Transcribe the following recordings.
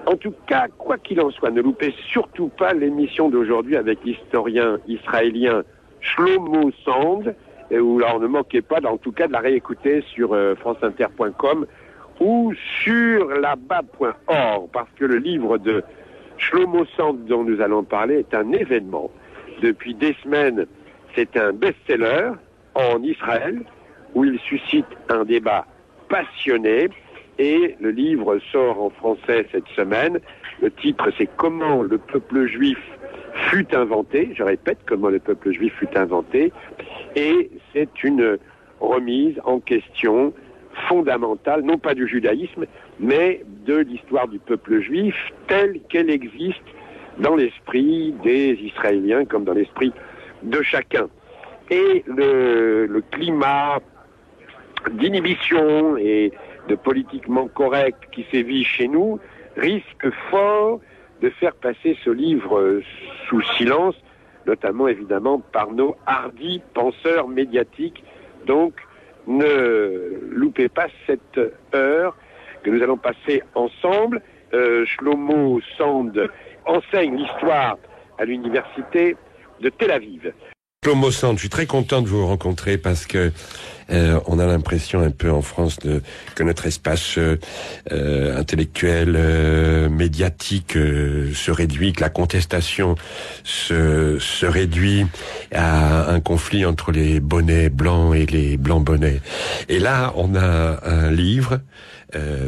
En tout cas, quoi qu'il en soit, ne loupez surtout pas l'émission d'aujourd'hui avec l'historien israélien Shlomo Sand, où alors ne manquez pas, en tout cas, de la réécouter sur franceinter.com ou sur laba.org, parce que le livre de Shlomo Sand dont nous allons parler est un événement. Depuis des semaines, c'est un best-seller en Israël, où il suscite un débat passionné, et le livre sort en français cette semaine. Le titre, c'est « Comment le peuple juif fut inventé », je répète, « Comment le peuple juif fut inventé », et c'est une remise en question fondamentale, non pas du judaïsme, mais de l'histoire du peuple juif telle qu'elle existe dans l'esprit des Israéliens comme dans l'esprit de chacun. Et le climat d'inhibition et de politiquement correct qui sévit chez nous risque fort de faire passer ce livre sous silence, notamment évidemment par nos hardis penseurs médiatiques. Donc ne loupez pas cette heure que nous allons passer ensemble. Shlomo Sand enseigne l'histoire à l'université de Tel Aviv. Shlomo Sand, je suis très content de vous rencontrer parce que on a l'impression un peu en France que notre espace intellectuel, médiatique se réduit, que la contestation se réduit à un conflit entre les bonnets blancs et les blancs bonnets. Et là, on a un livre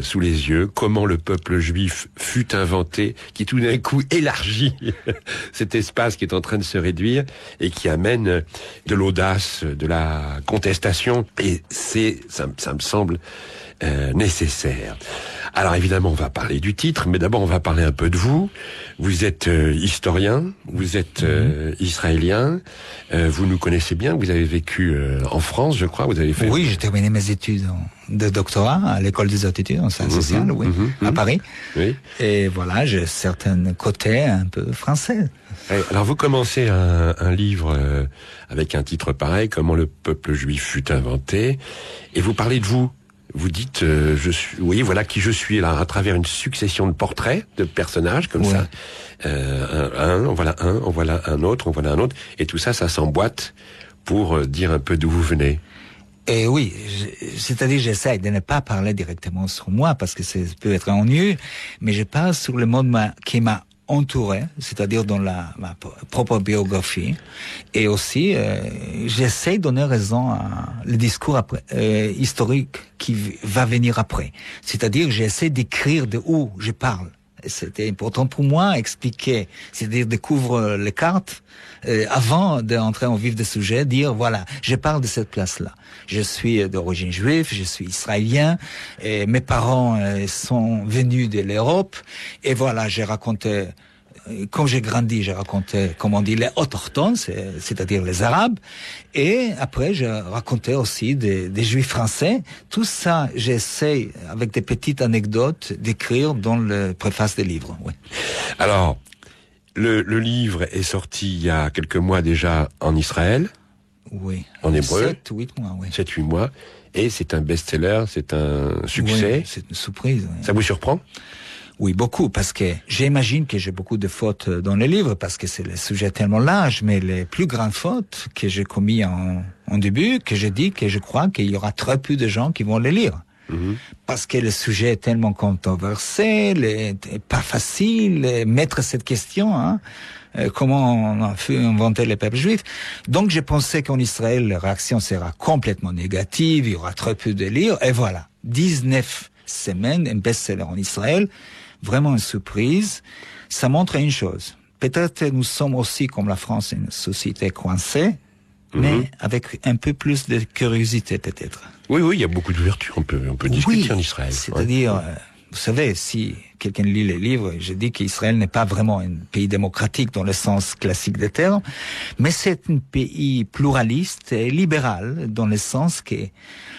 sous les yeux, Comment le peuple juif fut inventé, qui tout d'un coup élargit cet espace qui est en train de se réduire et qui amène de l'audace, de la contestation, et ça me semble nécessaire. Alors évidemment, on va parler du titre, mais d'abord on va parler un peu de vous. Vous êtes historien, vous êtes israélien, vous nous connaissez bien, vous avez vécu en France, je crois, vous avez fait... Oui, j'ai terminé mes études de doctorat à l'école des hautes études en sciences sociales, à Paris. Oui. Et voilà, j'ai certains côtés un peu français. Alors vous commencez un livre avec un titre pareil, Comment le peuple juif fut inventé, et vous parlez de vous. Vous dites, voilà qui je suis là, à travers une succession de portraits de personnages comme ça. On voilà un autre, et tout ça, ça s'emboîte pour dire un peu d'où vous venez. Et oui, c'est-à-dire j'essaie de ne pas parler directement sur moi parce que ça peut être ennuyeux, mais je parle sur le monde qui m'a entouré, c'est-à-dire dans ma propre biographie, et aussi j'essaie de donner raison à le discours historique qui va venir après. C'est-à-dire j'essaie d'écrire de où je parle. C'était important pour moi expliquer, c'est-à-dire découvrir les cartes avant d'entrer en vif du sujet, dire voilà, je parle de cette place-là. Je suis d'origine juive, je suis israélien, et mes parents sont venus de l'Europe, et voilà, j'ai raconté. Quand j'ai grandi, j'ai raconté, comme on dit, les autochtones, c'est-à-dire les Arabes. Et après, j'ai raconté aussi des Juifs français. Tout ça, j'essaie, avec des petites anecdotes, d'écrire dans le préface des livres. Oui. Alors, le livre est sorti il y a quelques mois déjà en Israël. Oui. En hébreu. 7-8 mois, oui. 7-8 mois. Et c'est un best-seller, c'est un succès. Oui, c'est une surprise. Oui. Ça vous surprend ? Oui, beaucoup, parce que j'imagine que j'ai beaucoup de fautes dans le livre, parce que c'est le sujet tellement large, mais les plus grandes fautes que j'ai commises en début, que j'ai dit que je crois qu'il y aura très peu de gens qui vont les lire. Parce que le sujet est tellement controversé, pas facile, mettre cette question, comment on a fait inventer le peuple juif. Donc je pensais qu'en Israël, la réaction sera complètement négative, il y aura très peu de lire, et voilà, 19 semaines, un best-seller en Israël, vraiment une surprise. Ça montre une chose. Peut-être nous sommes aussi, comme la France, une société coincée, mais avec un peu plus de curiosité peut-être. Oui, il y a beaucoup d'ouverture, on peut discuter en Israël. C'est-à-dire, vous savez, si quelqu'un lit les livres, je dis qu'Israël n'est pas vraiment un pays démocratique dans le sens classique des termes, mais c'est un pays pluraliste et libéral dans le sens que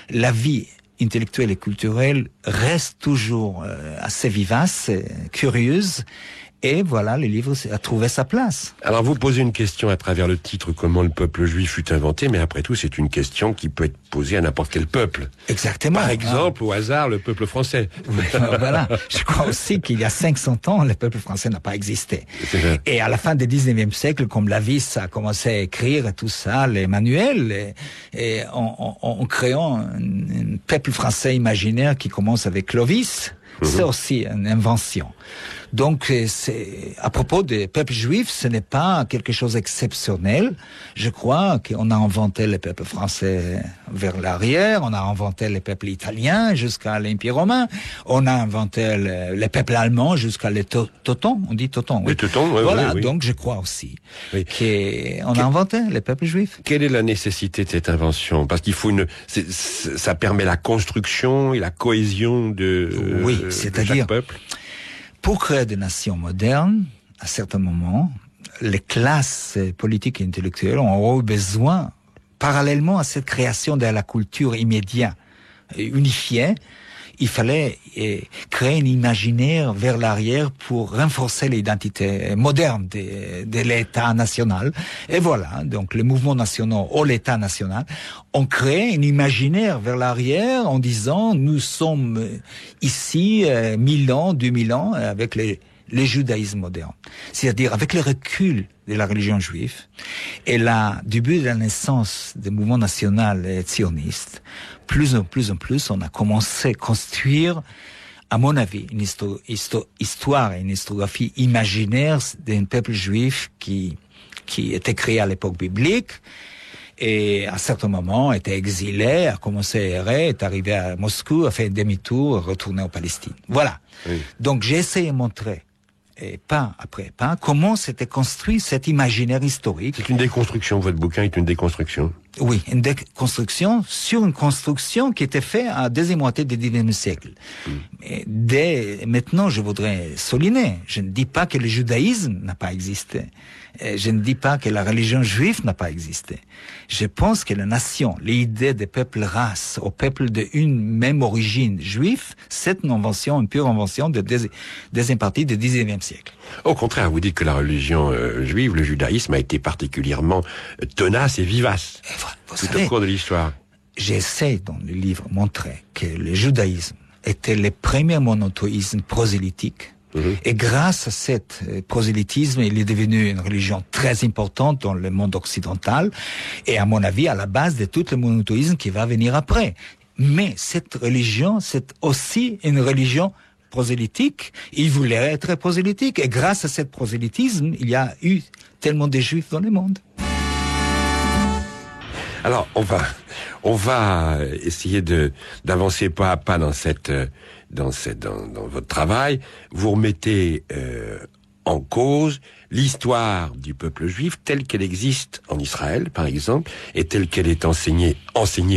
la vie intellectuelle et culturelle reste toujours assez vivace, curieuse, Et voilà, le livre a trouvé sa place. Alors vous posez une question à travers le titre, comment le peuple juif fut inventé, mais après tout c'est une question qui peut être posée à n'importe quel peuple. Exactement. Par exemple, au hasard, le peuple français. Voilà, je crois aussi qu'il y a 500 ans, le peuple français n'a pas existé. Et à la fin du 19e siècle, comme Lavis a commencé à écrire et tout ça, les manuels, et en créant un peuple français imaginaire qui commence avec Clovis, c'est aussi une invention. Donc, c'est à propos des peuples juifs, ce n'est pas quelque chose d'exceptionnel. Je crois qu'on a inventé le peuple français vers l'arrière, on a inventé le peuple italien jusqu'à l'Empire romain, on a inventé le peuple allemand jusqu'à les Teutons, on dit Teutons. Oui. Les Teutons, oui. Voilà, oui. donc je crois aussi qu'on a inventé le peuple juif. Quelle est la nécessité de cette invention? Parce qu'il faut ça permet la construction et la cohésion de chaque peuple. Pour créer des nations modernes, à certains moments, les classes politiques et intellectuelles ont eu besoin, parallèlement à cette création de la culture immédiate, unifiée, il fallait créer un imaginaire vers l'arrière pour renforcer l'identité moderne de l'État national. Et voilà, donc les mouvements nationaux ou l'État national ont créé un imaginaire vers l'arrière en disant nous sommes ici 1000 ans, 2000 ans avec le judaïsme moderne. C'est-à-dire avec le recul de la religion juive et le début de la naissance des mouvements nationaux et sionistes, plus en plus, on a commencé à construire, à mon avis, une histoire et une historiographie imaginaire d'un peuple juif qui était créé à l'époque biblique et à certains moments était exilé, a commencé à errer, est arrivé à Moscou, a fait un demi-tour, retourné en Palestine. Voilà. Oui. Donc j'ai essayé de montrer, et pas après pas, comment s'était construit cet imaginaire historique. C'est une déconstruction, votre bouquin est une déconstruction. Oui, une déconstruction sur une construction qui était faite à la deuxième moitié du XIXe siècle. Mais dès maintenant, je voudrais souligner, je ne dis pas que le judaïsme n'a pas existé. Je ne dis pas que la religion juive n'a pas existé. Je pense que la nation, l'idée des peuples races aux peuples d'une même origine juive, c'est une invention, une pure invention de deuxième partie du XIXe siècle. Au contraire, vous dites que la religion juive, le judaïsme, a été particulièrement tenace et vivace. Tout au cours de l'histoire. J'essaie dans le livre de montrer que le judaïsme était le premier monothéisme prosélytique. Et grâce à cet prosélytisme, il est devenu une religion très importante dans le monde occidental et à mon avis à la base de tout le monothéisme qui va venir après. Mais cette religion, c'est aussi une religion prosélytique. Il voulait être prosélytique et grâce à ce prosélytisme, il y a eu tellement de juifs dans le monde. Alors, on va essayer d'avancer pas à pas dans votre travail. Vous remettez en cause l'histoire du peuple juif telle qu'elle existe en Israël, par exemple, et telle qu'elle est enseignée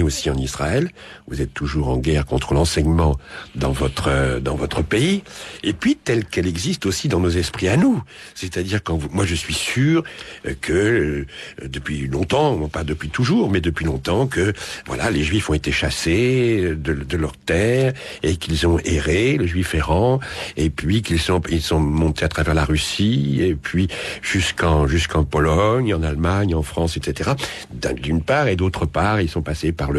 aussi en Israël. Vous êtes toujours en guerre contre l'enseignement dans votre pays, et puis telle qu'elle existe aussi dans nos esprits à nous. C'est-à-dire moi je suis sûr que depuis longtemps, pas depuis toujours, mais depuis longtemps, que voilà, les Juifs ont été chassés de leur terre et qu'ils ont erré, le Juif errant, et puis ils sont montés à travers la Russie, et puis jusqu'en Pologne, en Allemagne, en France, etc. D'une part, et d'autre part, ils sont passés par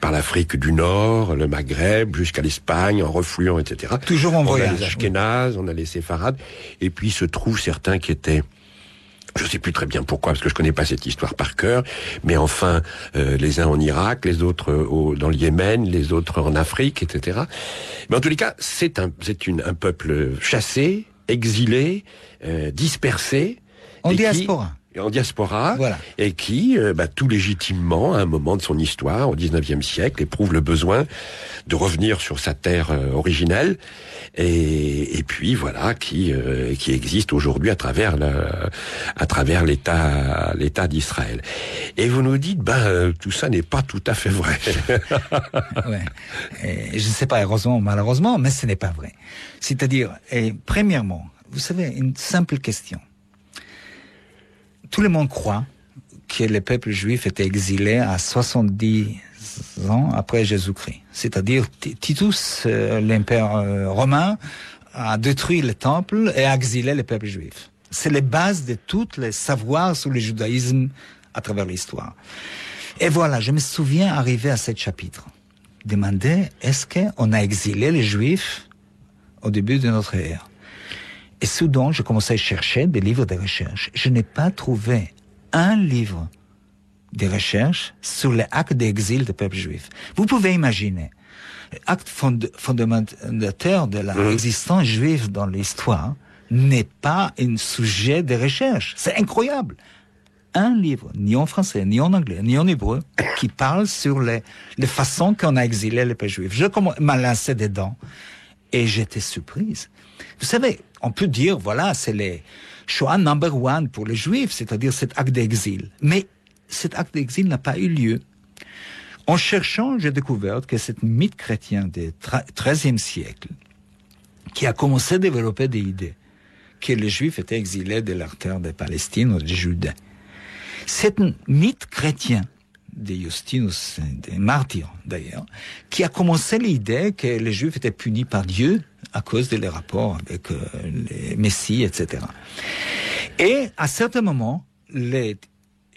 l'Afrique du Nord, le Maghreb, jusqu'à l'Espagne, en refluant, etc. Toujours en voyage. On a les Ashkénazes, on a les Séfarades, et puis il se trouve certains qui étaient, je sais plus très bien pourquoi, parce que je connais pas cette histoire par cœur, mais enfin, les uns en Irak, les autres dans le Yémen, les autres en Afrique, etc. Mais en tous les cas, c'est un peuple chassé, exilé, dispersé. En diaspora. En diaspora, voilà. Et qui, tout légitimement, à un moment de son histoire, au XIXe siècle, éprouve le besoin de revenir sur sa terre originelle, et puis voilà, qui existe aujourd'hui à travers l'État d'Israël. Et vous nous dites, tout ça n'est pas tout à fait vrai. Ouais. Je ne sais pas, heureusement ou malheureusement, mais ce n'est pas vrai. C'est-à-dire, premièrement, vous savez, une simple question. Tout le monde croit que le peuple juif était exilé à 70 ans après Jésus-Christ. C'est-à-dire, Titus, l'empereur romain, a détruit le temple et a exilé le peuple juif. C'est les bases de tous les savoirs sur le judaïsme à travers l'histoire. Et voilà, je me souviens arriver à ce chapitre. Demander, est-ce qu'on a exilé les Juifs au début de notre ère? Et soudain, je commençais à chercher des livres de recherche. Je n'ai pas trouvé un livre de recherche sur les actes d'exil du peuple juif. Vous pouvez imaginer, l'acte fondateur de l'existence juive dans l'histoire n'est pas un sujet de recherche. C'est incroyable. Un livre, ni en français, ni en anglais, ni en hébreu, qui parle sur les façons qu'on a exilé les peuples juifs. Je m'a lancé dedans et j'étais surprise. Vous savez, on peut dire, voilà, c'est les Shoah number one pour les Juifs, c'est-à-dire cet acte d'exil. Mais cet acte d'exil n'a pas eu lieu. En cherchant, j'ai découvert que c'est un mythe chrétien du XIIIe siècle qui a commencé à développer des idées que les Juifs étaient exilés de leur terre de Palestine ou de Judée. C'est un mythe chrétien de Justinus, des martyrs d'ailleurs, qui a commencé l'idée que les Juifs étaient punis par Dieu à cause de leurs rapports avec les messies, etc. Et à certains moments, le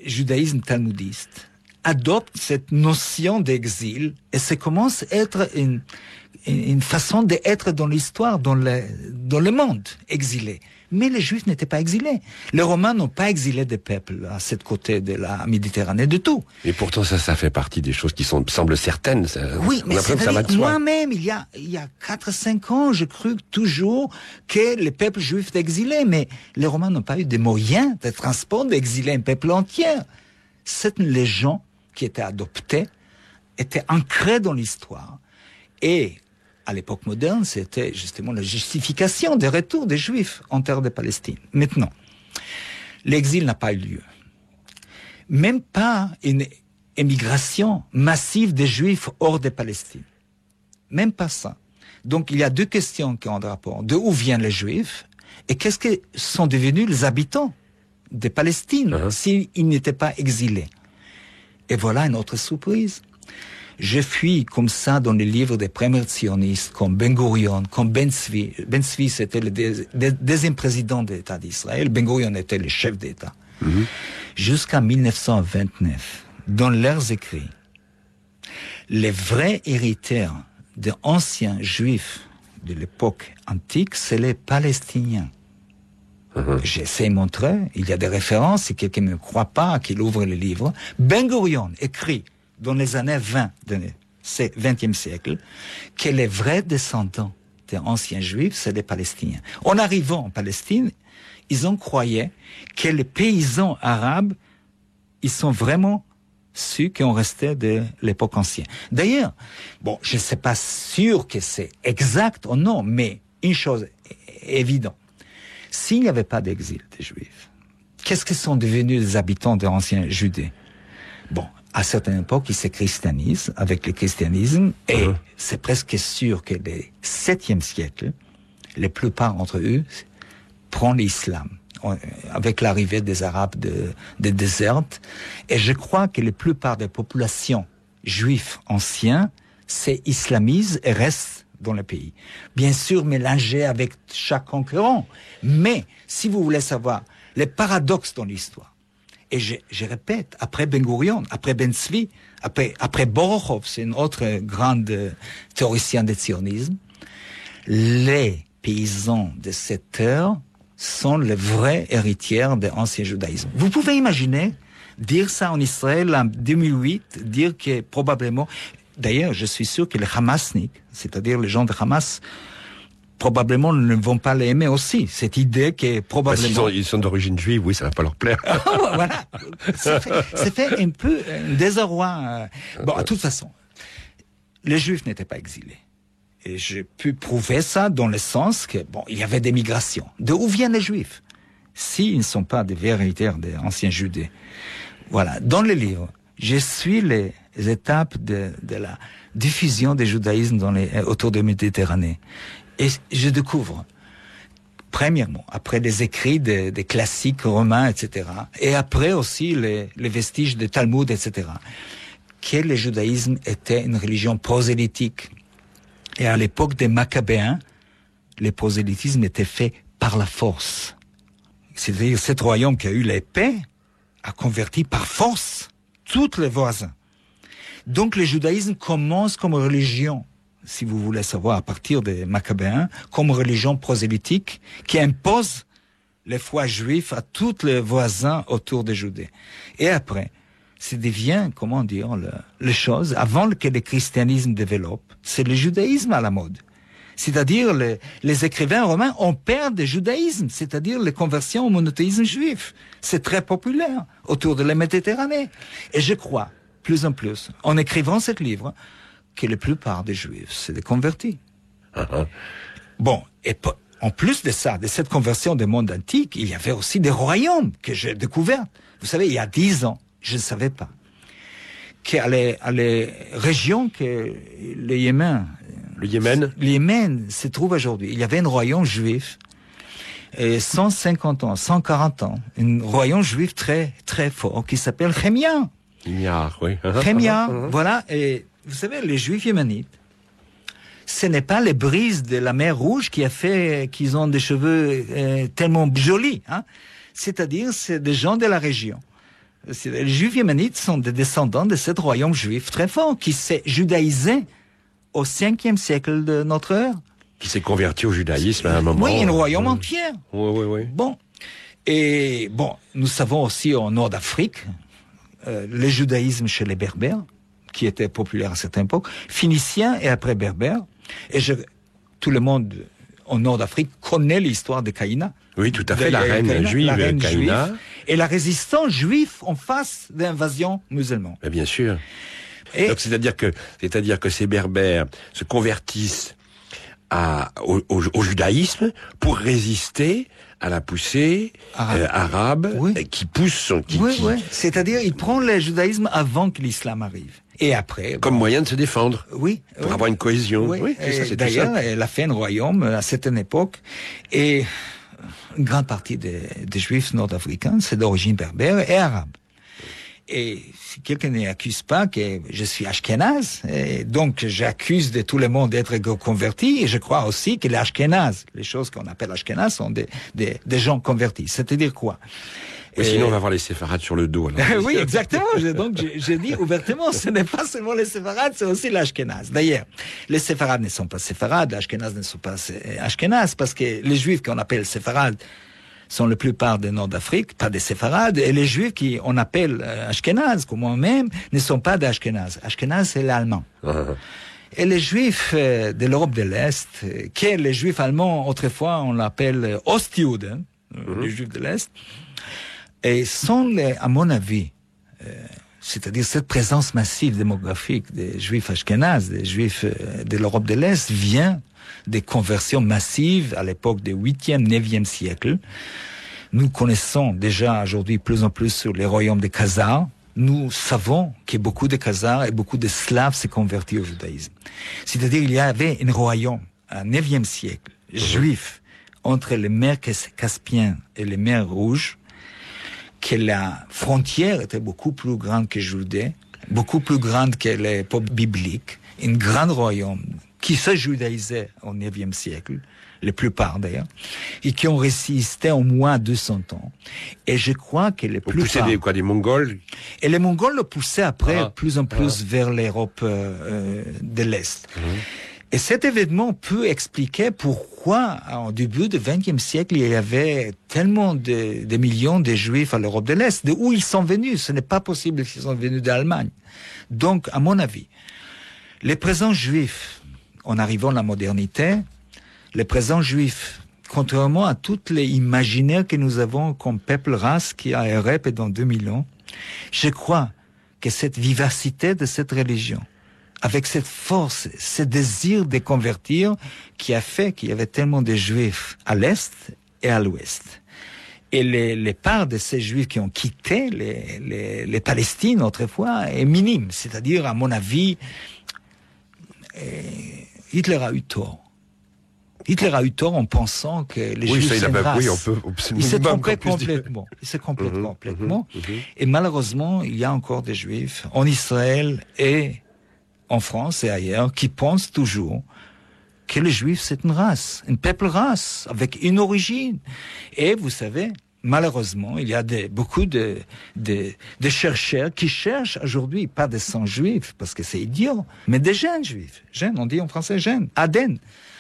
judaïsme talmudiste adopte cette notion d'exil et ça commence à être une façon d'être dans l'histoire, dans le monde exilé. Mais les Juifs n'étaient pas exilés. Les Romains n'ont pas exilé des peuples à cette côté de la Méditerranée du tout. Et pourtant, ça fait partie des choses qui semblent certaines. Oui, mais moi-même, il y a 4-5 ans, je crus toujours que les peuples juifs étaient exilés, mais les Romains n'ont pas eu de moyens de transport d'exiler un peuple entier. C'est une légende qui était adoptée, était ancrée dans l'histoire. Et à l'époque moderne, c'était justement la justification des retours des Juifs en terre de Palestine. Maintenant, l'exil n'a pas eu lieu. Même pas une émigration massive des Juifs hors de Palestine. Même pas ça. Donc il y a deux questions qui ont de rapport. De où viennent les Juifs et qu'est-ce que sont devenus les habitants de Palestine s'ils n'étaient pas exilés. Et voilà une autre surprise. Je fuis comme ça dans les livres des premiers sionistes comme Ben Gurion, comme Ben Tzvi. Ben Tzvi, c'était le deuxième président de l'État d'Israël. Ben Gurion était le chef d'État. Jusqu'à 1929, dans leurs écrits, les vrais héritiers des anciens juifs de l'époque antique, c'est les Palestiniens. J'essaie de montrer, il y a des références, si quelqu'un ne me croit pas, qu'il ouvre le livre. Ben Gurion écrit dans les années 20 du XXe siècle, que les vrais descendants des anciens juifs, c'est les Palestiniens. En arrivant en Palestine, ils ont croyé que les paysans arabes, ils sont vraiment ceux qui ont resté de l'époque ancienne. D'ailleurs, bon, je ne sais pas sûr que c'est exact ou non, mais une chose est évidente. S'il n'y avait pas d'exil des Juifs, qu'est-ce que sont devenus les habitants de l'ancien Judée? Bon, à certaines époques, ils se christianisent avec le christianisme et c'est presque sûr que le 7e siècle, la plupart d'entre eux prennent l'islam avec l'arrivée des Arabes des déserts. Et je crois que la plupart des populations juives anciennes s'islamisent et restent dans le pays. Bien sûr, mélangés avec chaque concurrent. Mais si vous voulez savoir les paradoxes dans l'histoire, et je répète, après Ben Gurion, après Ben Tzvi, après Borochov, c'est une autre grande théoricien du sionisme, les paysans de cette terre sont les vrais héritiers de l'ancien judaïsme. Vous pouvez imaginer dire ça en Israël en 2008, dire que probablement, d'ailleurs, je suis sûr que les Hamasniks, c'est-à-dire les gens de Hamas, probablement ne vont pas l'aimer aussi. Cette idée que probablement... Ils sont d'origine juive, oui, ça va pas leur plaire. Voilà. Ça fait un peu un désarroi. Bon, de toute façon, les Juifs n'étaient pas exilés. Et j'ai pu prouver ça dans le sens que, bon, il y avait des migrations. De où viennent les Juifs? S'ils ne sont pas des véritaires des anciens Judées. Voilà. Dans le livre, je suis les étapes de la diffusion du judaïsme autour de la Méditerranée. Et je découvre, premièrement, après les écrits des classiques romains, etc., et après aussi les vestiges de Talmud, etc., que le judaïsme était une religion prosélytique. Et à l'époque des Maccabéens, le prosélytisme était fait par la force. C'est-à-dire, cet royaume qui a eu l'épée a converti par force tous les voisins. Donc, le judaïsme commence comme religion, si vous voulez savoir, à partir des Maccabéens, comme religion prosélytique qui impose les foi juifs à tous les voisins autour de Judée. Et après, ça devient, comment dire, les choses, avant que le christianisme développe, c'est le judaïsme à la mode. C'est-à-dire, les écrivains romains ont peur du judaïsme, c'est-à-dire les conversions au monothéisme juif. C'est très populaire autour de la Méditerranée. Et je crois, plus en plus, en écrivant ce livre, que la plupart des juifs, c'est des convertis. Bon, et en plus de ça, de cette conversion du monde antique, il y avait aussi des royaumes que j'ai découverts. Vous savez, il y a 10 ans, je ne savais pas qu'à les régions que le Yémen se trouve aujourd'hui. Il y avait un royaume juif, 150 ans, 140 ans, un royaume juif très, très fort qui s'appelle Chémia. Oui. Chémia, voilà. Et vous savez, les juifs yémenites, ce n'est pas les brises de la mer Rouge qui a fait qu'ils ont des cheveux tellement jolis, hein. C'est-à-dire, c'est des gens de la région. Les juifs yémenites sont des descendants de ce royaume juif très fort qui s'est judaïsé au 5e siècle de notre ère. Qui s'est converti au judaïsme à un moment. Oui, un royaume entier. Oui. Bon. Et bon, nous savons aussi au nord d'Afrique, le judaïsme chez les Berbères, qui était populaire à cette époque, phénicien et après berbère. Et tout le monde au nord d'Afrique connaît l'histoire de Caïna. Oui, tout à fait, la reine juive Caïna. Et la résistance juive en face de l'invasion musulmane. Bien sûr. Et donc, c'est-à-dire que ces berbères se convertissent au judaïsme pour résister à la poussée arabe qui pousse Oui. C'est-à-dire, il prend le judaïsme avant que l'islam arrive. Et après... Comme moyen de se défendre. Oui. Pour avoir une cohésion. Oui. C'est ça, c'est d'ailleurs, tout ça. elle a fait un royaume à cette époque. Et une grande partie des juifs nord-africains, c'est d'origine berbère et arabe. Et si quelqu'un n'accuse pas que je suis ashkénaze, et donc j'accuse de tout le monde d'être converti, et je crois aussi que les ashkénazes, les choses qu'on appelle ashkénazes, sont des gens convertis. C'est-à-dire quoi? Oui, sinon on va voir les séfarades sur le dos. Alors. Oui, exactement. Donc j'ai dit ouvertement, ce n'est pas seulement les séfarades, c'est aussi l'ashkénaze. D'ailleurs, les séfarades ne sont pas séfarades, les ashkénazes ne sont pas ashkénazes, parce que les juifs qu'on appelle séfarades sont la plupart des nord d'Afrique, pas des séfarades, et les juifs qu'on appelle ashkénazes, comme moi-même, ne sont pas des ashkénazes. Ashkénazes, c'est l'allemand. Et les juifs de l'Europe de l'Est, que les juifs allemands, autrefois, on l'appelle Ostjuden, les juifs de l'Est, et sont, à mon avis, c'est-à-dire cette présence massive démographique des juifs ashkénazes, des juifs de l'Europe de l'Est, vient des conversions massives à l'époque du 8e, 9e siècle. Nous connaissons déjà aujourd'hui plus en plus sur les royaumes des Khazars. Nous savons que beaucoup de Khazars et beaucoup de Slaves s'est convertis au judaïsme. C'est-à-dire il y avait un royaume au 9e siècle, juif, entre les mers Caspiennes et les mers Rouges, que la frontière était beaucoup plus grande que Judée, beaucoup plus grande que l'époque biblique, un grand royaume qui se judaïsait au 9e siècle, la plupart d'ailleurs, et qui ont résisté au moins 200 ans. Et je crois que les plupart... des Mongols? Et les Mongols le poussaient après plus en plus vers l'Europe de l'Est. Et cet événement peut expliquer pourquoi, au début du XXe siècle, il y avait tellement de millions de Juifs à l'Europe de l'Est. De où ils sont venus? Ce n'est pas possible qu'ils sont venus d'Allemagne. Donc, à mon avis, les présents Juifs, en arrivant à la modernité, les présents Juifs, contrairement à tous les imaginaires que nous avons comme peuple race qui a erré pendant 2000 ans, je crois que cette vivacité de cette religion, avec cette force, ce désir de convertir, qui a fait qu'il y avait tellement de Juifs à l'Est et à l'Ouest. Et les parts de ces Juifs qui ont quitté les Palestines autrefois est minime. C'est-à-dire, à mon avis, Hitler a eu tort. Hitler a eu tort en pensant que les Juifs c'est une race. Il s'est trompé complètement. Il s'est complètement. Et malheureusement, il y a encore des Juifs en Israël et en France et ailleurs qui pensent toujours que les Juifs, c'est une peuple race, avec une origine. Et vous savez, malheureusement, il y a beaucoup de chercheurs qui cherchent aujourd'hui, pas des sans juifs, parce que c'est idiot, mais des jeunes juifs. Jeunes, on dit en français jeunes. ADN.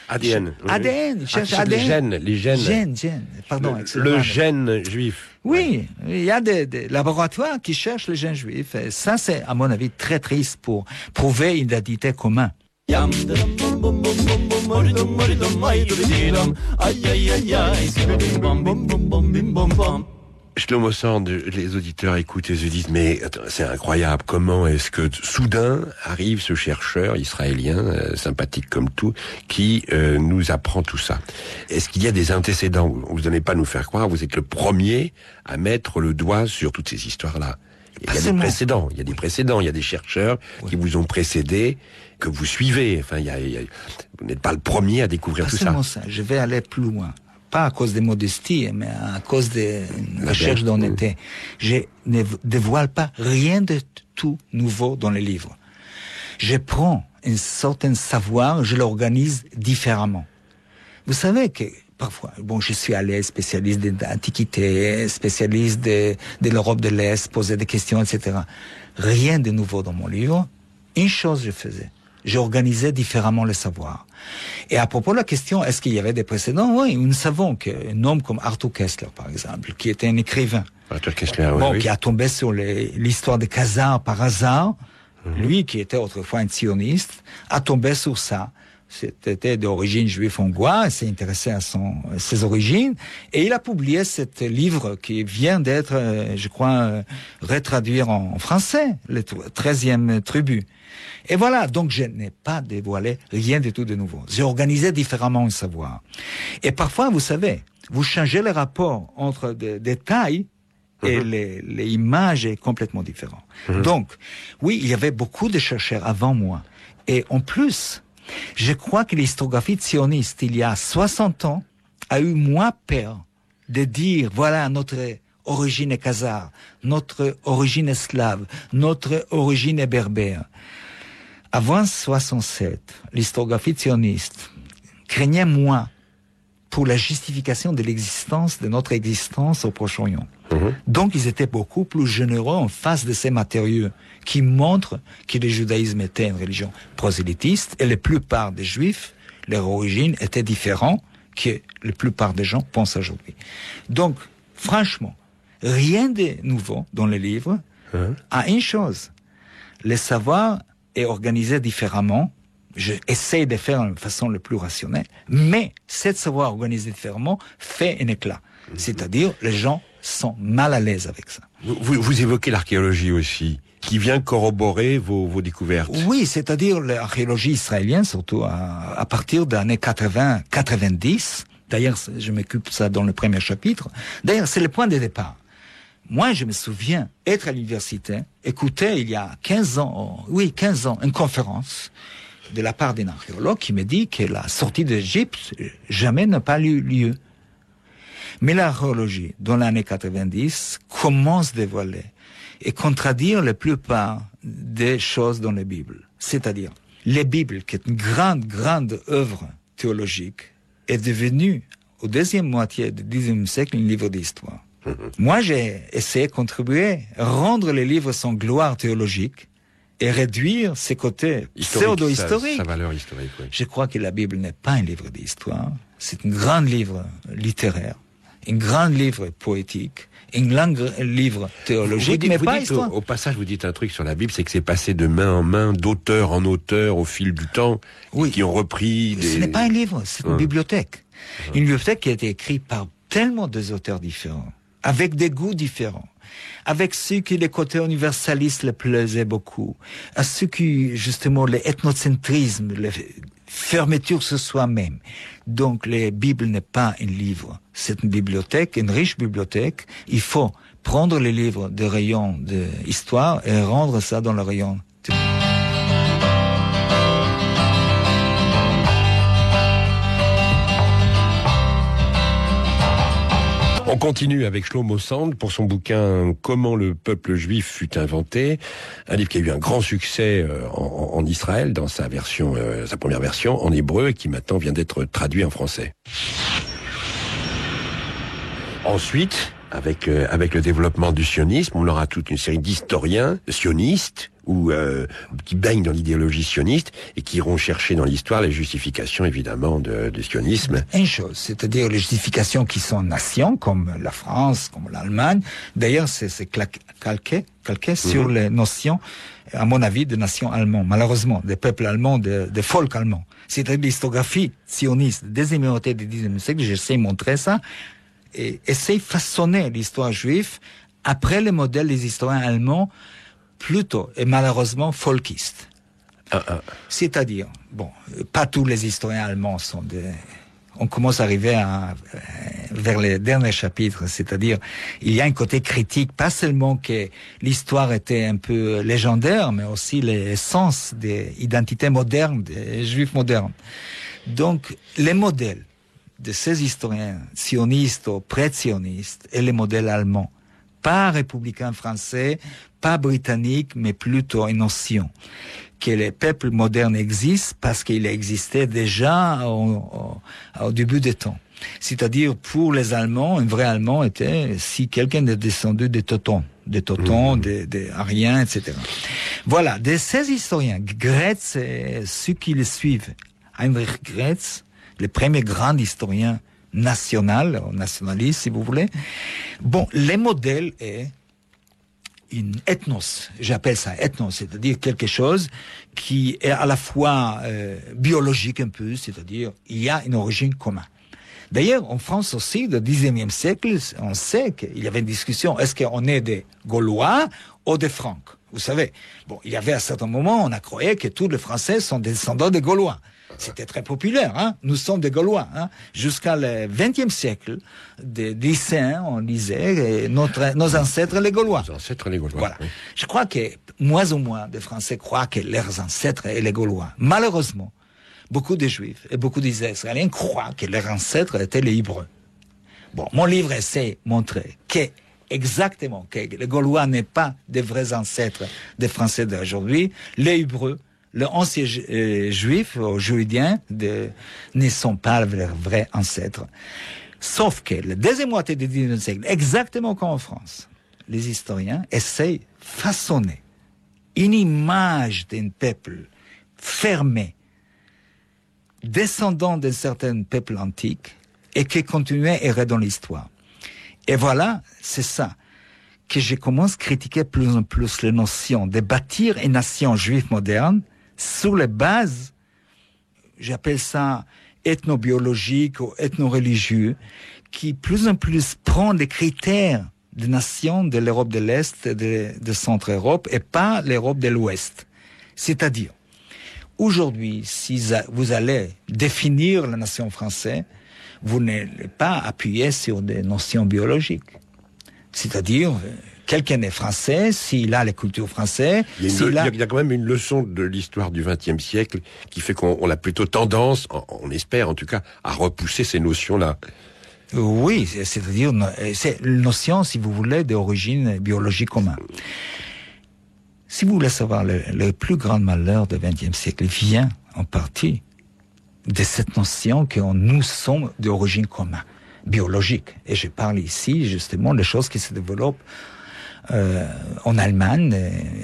ADN. ADN, ils cherchent ADN. Les gènes. Gènes. Pardon, le gène juif. Oui, il y a des laboratoires qui cherchent les gènes juifs. Et ça, c'est, à mon avis, très triste pour prouver une identité commune. Shlomo Sand, les auditeurs écoutent et se disent, mais attends, c'est incroyable, comment est-ce que soudain arrive ce chercheur israélien, sympathique comme tout, qui nous apprend tout ça? Est-ce qu'il y a des antécédents? Vous n'allez pas nous faire croire, vous êtes le premier à mettre le doigt sur toutes ces histoires-là. Il y a des précédents, il y a des chercheurs qui vous ont précédé, que vous suivez. Enfin, vous n'êtes pas le premier à découvrir tout ça. Pas seulement ça, je vais aller plus loin. Pas à cause des modesties, mais à cause de la recherche d'honnêteté. Je ne dévoile pas rien de tout nouveau dans les livres. Je prends un certain savoir, je l'organise différemment. Vous savez que parfois, je suis allé spécialiste de l'Antiquité, spécialiste de l'Europe de l'Est, poser des questions, etc. Rien de nouveau dans mon livre. Une chose je faisais. J'organisais différemment le savoir. Et à propos de la question, est-ce qu'il y avait des précédents? Oui, nous savons qu'un homme comme Arthur Koestler, par exemple, qui était un écrivain, Arthur Koestler, oui. Qui a tombé sur l'histoire de Khazar par hasard, lui qui était autrefois un sioniste, a tombé sur ça. C'était d'origine juive hongroise, s'est intéressé à ses origines, et il a publié ce livre qui vient d'être, je crois, retraduit en français, le 13e tribu. Et voilà, donc je n'ai pas dévoilé rien du tout de nouveau. J'ai organisé différemment le savoir. Et parfois, vous savez, vous changez le rapport entre des détails et les images est complètement différent. Donc, oui, il y avait beaucoup de chercheurs avant moi. Et en plus, je crois que l'historiographie sioniste, il y a 60 ans, a eu moins peur de dire, voilà, notre origine est khazare, notre origine est slave, notre origine est berbère. Avant 67, l'historiographie sioniste craignait moins pour la justification de l'existence, de notre existence au Proche-Orient. Donc, ils étaient beaucoup plus généreux en face de ces matériaux qui montrent que le judaïsme était une religion prosélytiste et la plupart des juifs, leur origine était différente que la plupart des gens pensent aujourd'hui. Donc, franchement, rien de nouveau dans les livres. À une chose, le savoir est organisé différemment. Je essaie de faire de façon la plus rationnelle, mais cette savoir organisé différemment fait un éclat. C'est-à-dire, les gens sont mal à l'aise avec ça. Vous évoquez l'archéologie aussi, qui vient corroborer vos découvertes. Oui, c'est-à-dire l'archéologie israélienne, surtout à partir des années 80-90. D'ailleurs, je m'occupe de ça dans le premier chapitre. D'ailleurs, c'est le point de départ. Moi, je me souviens être à l'université, écouter il y a 15 ans, une conférence de la part d'un archéologue qui me dit que la sortie d'Égypte jamais n'a pas eu lieu. Mais l'archéologie, dans l'année 90, commence à dévoiler et contredire la plupart des choses dans la Bible. C'est-à-dire, la Bible, qui est une grande œuvre théologique, est devenue, au deuxième moitié du XIXe siècle, un livre d'histoire. Moi, j'ai essayé de contribuer à rendre les livres son gloire théologique et réduire ses côtés pseudo-historiques. Sa valeur historique, oui. Je crois que la Bible n'est pas un livre d'histoire, c'est un grand livre littéraire, un grand livre poétique, un grand livre théologique, mais pas histoire. Au passage, vous dites un truc sur la Bible, c'est que c'est passé de main en main, d'auteur en auteur, au fil du temps, qui ont repris des... Ce n'est pas un livre, c'est une bibliothèque. Une bibliothèque qui a été écrite par tellement d'auteurs différents, avec des goûts différents, avec ceux qui les côtés universalistes les plaisaient beaucoup, à ceux qui, justement, l'ethnocentrisme, la fermeture sur soi-même. Donc, la Bible n'est pas un livre, c'est une bibliothèque, une riche bibliothèque. Il faut prendre les livres des rayons d'histoire et rendre ça dans le rayon. On continue avec Shlomo Sand pour son bouquin « Comment le peuple juif fut inventé », un livre qui a eu un grand succès en Israël dans sa version, sa première version en hébreu, et qui maintenant vient d'être traduit en français. Ensuite, avec le développement du sionisme, on aura toute une série d'historiens sionistes qui baignent dans l'idéologie sioniste et qui iront chercher dans l'histoire les justifications, évidemment, du sionisme. Une chose, c'est-à-dire les justifications qui sont nations, comme la France, comme l'Allemagne. D'ailleurs, c'est calqué sur les notions, à mon avis, de nations allemandes, malheureusement, des peuples allemands, des folks allemands. C'est-à-dire l'histographie sioniste des immunautés du XIXe siècle, j'essaie de montrer ça, et essaie de façonner l'histoire juive après le modèle des historiens allemands, plutôt, et malheureusement, folkistes. C'est-à-dire, bon, pas tous les historiens allemands sont des... On commence à arriver vers les derniers chapitres, c'est-à-dire, il y a un côté critique, pas seulement que l'histoire était un peu légendaire, mais aussi l'essence des identités modernes, des juifs modernes. Donc, les modèles de ces historiens sionistes ou pré-sionistes et les modèles allemands, pas républicains français, pas britanniques, mais plutôt une notion que les peuples modernes existent parce qu'ils existaient déjà au début des temps. C'est-à-dire, pour les Allemands, un vrai Allemand était si quelqu'un est descendu des Teutons, des Ariens, etc. Voilà, de ces historiens, Graetz et ceux qui le suivent, Heinrich Graetz, le premier grand historien national, nationaliste si vous voulez. Bon, le modèle est une ethnos, j'appelle ça ethnos, c'est-à-dire quelque chose qui est à la fois biologique un peu, c'est-à-dire il y a une origine commune. D'ailleurs, en France aussi, au XIXe siècle, on sait qu'il y avait une discussion, est-ce qu'on est des Gaulois ou des Francs? Vous savez, bon, il y avait à un certain moment, on a cru que tous les Français sont des descendants des Gaulois. C'était très populaire, hein. Nous sommes des Gaulois, hein. Jusqu'à le XXe siècle, des lycéens, on lisait nos ancêtres les Gaulois. Nos ancêtres les Gaulois. Voilà. Oui. Je crois que moins ou moins de Français croient que leurs ancêtres étaient les Gaulois. Malheureusement, beaucoup de Juifs et beaucoup d'Israéliens croient que leurs ancêtres étaient les Hébreux. Bon, mon livre essaie de montrer que exactement que les Gaulois n'est pas des vrais ancêtres des Français d'aujourd'hui. Les Hébreux, les anciens juifs ou judiens ne sont pas leurs vrais ancêtres. Sauf que la deuxième moitié du XIXe siècle, exactement comme en France, les historiens essayent de façonner une image d'un peuple fermé, descendant d'un certain peuple antique, et qui continuait à errer dans l'histoire. Et voilà, c'est ça que je commence à critiquer plus en plus les notions de bâtir une nation juive moderne sur les bases, j'appelle ça ethnobiologique ou ethno-religieux, qui plus en plus prend les critères de nations de l'Europe de l'Est et de Centre-Europe et pas l'Europe de l'Ouest. C'est-à-dire, aujourd'hui, si vous allez définir la nation française, vous n'allez pas appuyer sur des notions biologiques. C'est-à-dire, quelqu'un est français, s'il a la culture française... Il y a quand même une leçon de l'histoire du XXe siècle qui fait qu'on a plutôt tendance, on espère en tout cas, à repousser ces notions-là. Oui, c'est-à-dire, c'est une notion, si vous voulez, d'origine biologique commune. Si vous voulez savoir, le plus grand malheur du XXe siècle vient en partie de cette notion que nous sommes d'origine commune, biologique. Et je parle ici, justement, des choses qui se développent en Allemagne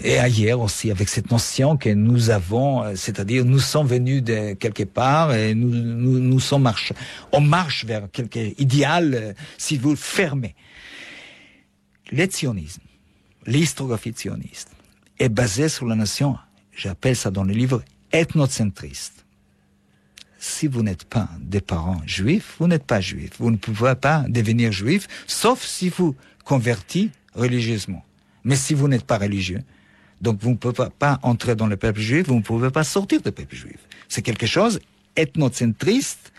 et ailleurs aussi, avec cette notion que nous avons, c'est-à-dire nous sommes venus de quelque part et nous sommes on marche vers quelque idéal, si vous fermez. Le sionisme, l'historiographie sioniste, est basée sur la notion, j'appelle ça dans le livre, ethnocentriste. Si vous n'êtes pas des parents juifs, vous n'êtes pas juif. Vous ne pouvez pas devenir juif, sauf si vous convertissez religieusement. Mais si vous n'êtes pas religieux, donc vous ne pouvez pas entrer dans le peuple juif, vous ne pouvez pas sortir du peuple juif. C'est quelque chose ethnocentriste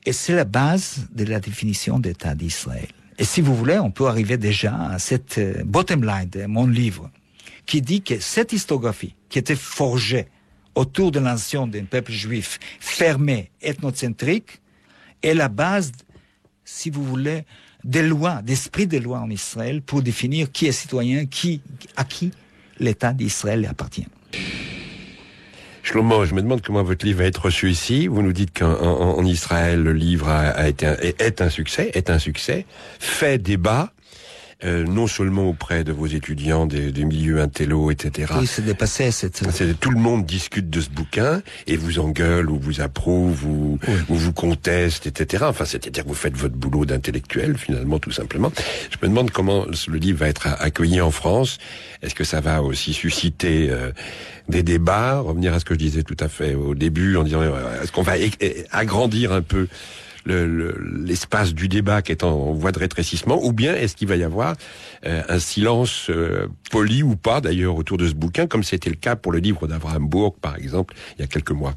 et c'est la base de la définition d'État d'Israël. Et si vous voulez, on peut arriver déjà à cette bottom line de mon livre qui dit que cette historiographie qui était forgée autour de la nation d'un peuple juif fermé, ethnocentrique, est la base si vous voulez, des lois, d'esprit des lois en Israël pour définir qui est citoyen, à qui l'État d'Israël appartient. Shlomo, je me demande comment votre livre va être reçu ici. Vous nous dites qu'en Israël, le livre est un succès, fait débat. Non seulement auprès de vos étudiants des milieux intello, etc. Oui, c'est dépassé tout le monde discute de ce bouquin et vous engueule ou vous approuve ou vous conteste, etc. Enfin, c'est-à-dire que vous faites votre boulot d'intellectuel, finalement, tout simplement. Je me demande comment le livre va être accueilli en France. Est-ce que ça va aussi susciter des débats, revenir à ce que je disais tout à fait au début, en disant est-ce qu'on va agrandir un peu l'espace du débat qui est en voie de rétrécissement, ou bien est-ce qu'il va y avoir un silence poli ou pas d'ailleurs autour de ce bouquin, comme c'était le cas pour le livre d'Abraham Burg par exemple il y a quelques mois.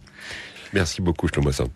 Merci beaucoup Shlomo Sand.